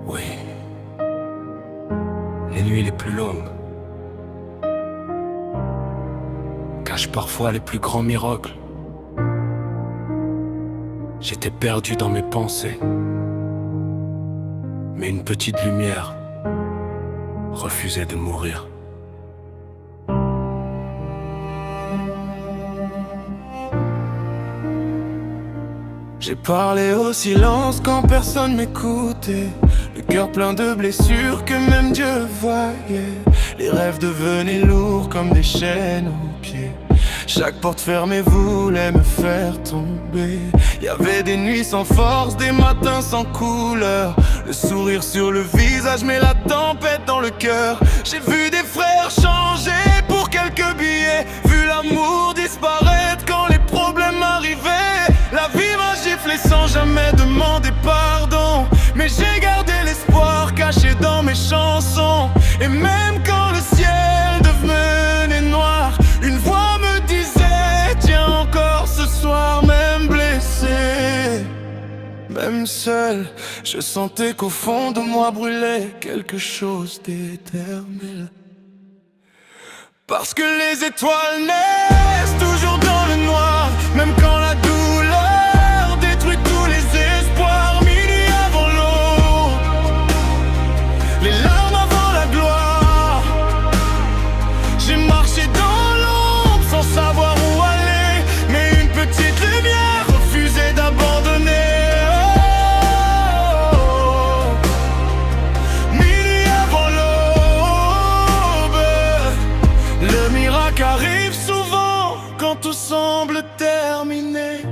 Oui, les nuits les plus longues cachent parfois les plus grands miracles. J'étais perdu dans mes pensées, mais une petite lumière refusait de mourir. J'ai parlé au silence quand personne m'écoutait, le cœur plein de blessures que même Dieu voyait. Les rêves devenaient lourds comme des chaînes aux pieds. Chaque porte fermée voulait me faire tomber. Y avait des nuits sans force, des matins sans couleur, le sourire sur le visage mais la tempête dans le cœur. J'ai vu des frères changer pour quelques billets, vu l'amour disparaître quand les problèmes arrivaient. La vie m'a giflé sans jamais demander pardon, mais j'ai gardé l'espoir caché dans mes chansons. Et même quand le ciel devenait noir, une voix me disait tiens encore ce soir. Même blessé, même seul, je sentais qu'au fond de moi brûlait quelque chose d'éternel. Parce que les étoiles naissent toujours dans le noir, même quand la douleur détruit tous les espoirs. Minuit avant l'aube, les larmes avant la gloire. J'ai marché dans l'ombre sans savoir où aller, mais une petite lumière refusait d'abandonner. Minuit avant l'aube, le miracle arrive souvent quand tout semble terminé.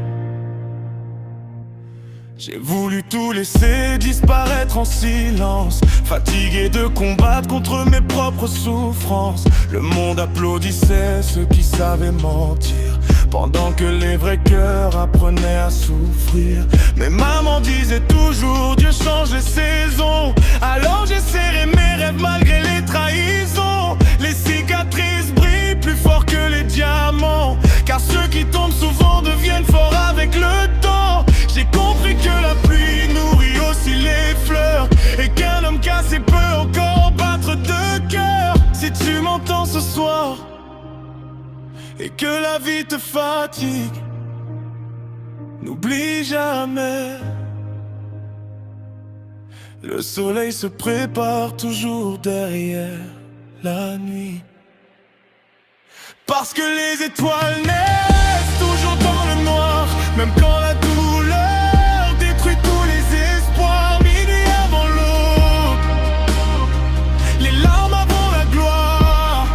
J'ai voulu tout laisser disparaître en silence, fatigué de combattre contre mes propres souffrances. Le monde applaudissait ceux qui savaient mentir, pendant que les vrais cœurs apprenaient à souffrir. Mais maman disait toujours Dieu change les saisons. Alors j'ai serré mes rêves malgré les trahisons. Les cicatrices brillent plus fort que les diamants, car ceux qui tombent souvent deviennent forts avec le temps. J'ai compris que la pluie nourrit aussi les fleurs, et qu'un homme cassé peut encore battre de cœur. Si tu m'entends ce soir et que la vie te fatigue, n'oublie jamais, le soleil se prépare toujours derrière la nuit. Parce que les étoiles naissent toujours dans le noir, même quand la douleur détruit tous les espoirs. Minuit avant l'aube, les larmes avant la gloire.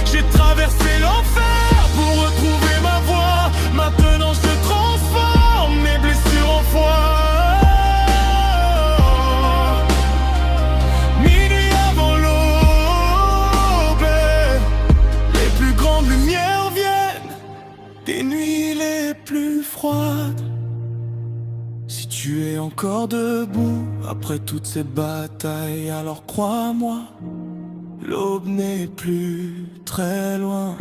J'ai traversé l'enfer pour retrouver ma voie. Maintenant je transforme mes blessures en foi. Minuit avant l'aube, les plus grandes lumières viennent des nuits les plus froides. Si tu es encore debout après toutes ces batailles, alors crois-moi, l'aube n'est plus très loin.